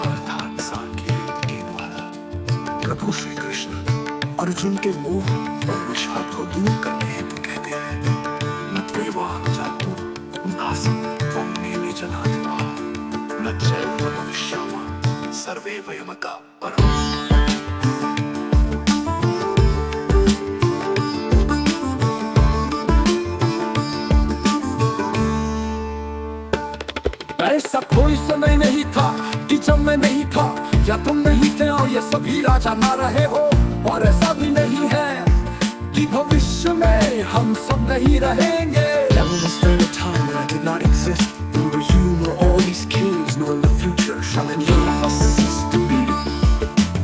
अर्थात साकेत वाला प्रभु श्री कृष्ण अर्जुन के मोह और विषाद को दूर करने हेतु कहते हैं, न त्वेवां जातु नासं त्वं नेमि जनाति वा, न चैव भविष्यामः सर्वे वयमतः परम्। ऐसा कोई समय नहीं था कि जब मैं नहीं था या तुम नहीं थे और ये सभी राजा ना रहे हो, और ऐसा भी नहीं है कि भविष्य में हम सब नहीं रहेंगे। Never was there a time when I did not exist, nor you nor all these kings, nor in the future shall any of us cease to be.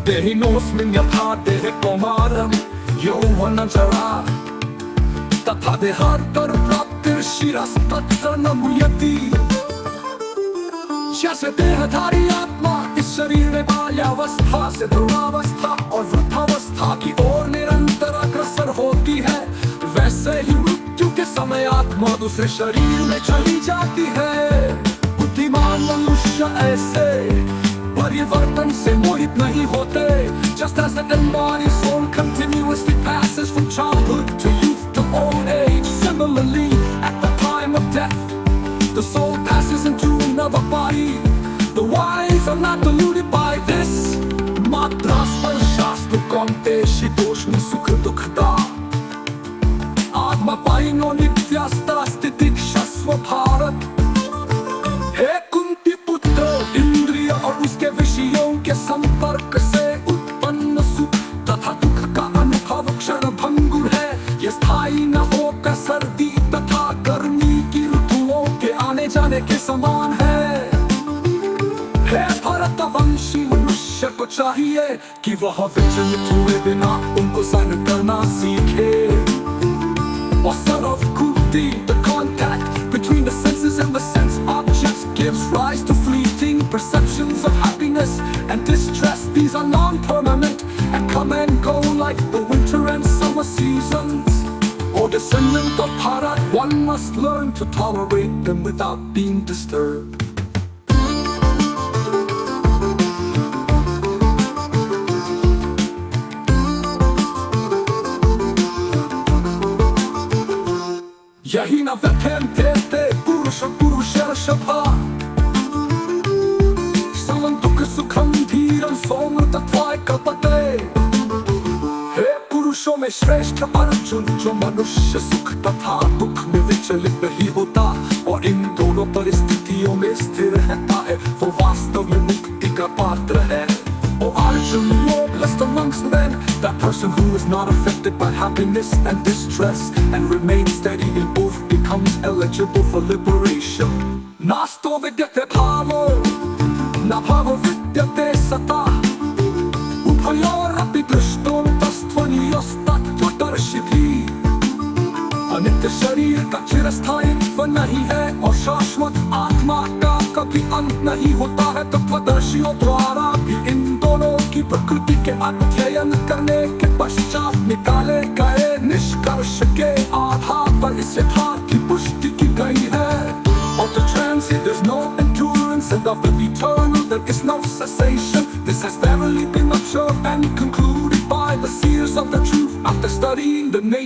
Dehinosmin yatha dehe komaram yovana jara तथा देहांतर प्राप्तिर शिरस्तत्र न मुह्यति। जैसे देहधारी आत्मा इस शरीर में बाल्यावस्था से ध्रुवावस्था और वृद्धावस्था की ओर निरंतर अग्रसर होती है, वैसे ही मृत्यु के समय आत्मा दूसरे शरीर में चली जाती है। बुद्धिमान मनुष्य ऐसे परिवर्तन से मोहित नहीं होते। Just as the embodied soul continuously passes from childhood to youth to old age, similarly at the time of death the soul passes into another body. The wise are not deluded by this. Matra sparshastu kaunte shitoshni sukha dukkha आत्मा पाइनो नित्यास्ता स्थितिक शस्व भारत। हे कुंती पुत्र, इंद्रिय और उसके विषयों के संपर्क से उत्पन्न सुख तथा दुख का अनुभव क्षण भंगुर है। ये स्थायी न होकर सर्दी तथा गर्मी की ऋतुओं के आने जाने के समान है। हे भरतवंशी मनुष्य को चाहिए कि वह विचलित हुए बिना उनको सहन करना सीखे। Or son of Kuti, the contact between the senses and the sense objects gives rise to fleeting perceptions of happiness and distress. These are non-permanent and come and go like the winter and summer seasons. O descendant of Bharat, one must learn to tolerate them without being disturbed. यही न व्यथेन्ते पुरुष पुरुषर्षभा समं दुःख सुखं धीरं सोमृतत्वाय कल्पते। हे पुरुषों में श्रेष्ठ अर्जुन, जो मनुष्य सुख तथा दुख में विचलित नहीं होता और इन दोनों परिस्थितियों में स्थिर रहता है, वो वास्तव में मुक्ति का पात्र है। O Arjun, noblest amongst men, that person who is not affected by happiness and distress and remains steady in both becomes eligible for liberation. Nasto vidyate bhavo, na bhavo vidyate sata, ubhayorapi drishtom tastvaniyostatvadarshibhi। अनित्य शरीर का चिरस्थायित्व नहीं है और शाश्वत आत्मा का कभी अंत नहीं होता है। तत्वदर्शियों द्वारा भी इन दोनों की प्रकृति के अध्ययन करने के पश्चात निकाले गए निष्कर्ष के आधार पर इस यथार्थ की पुष्टि की गई है। Of the transient there is no endurance, and of the eternal there is no cessation. This has verily been observed and concluded by the seers of the truth after studying the nature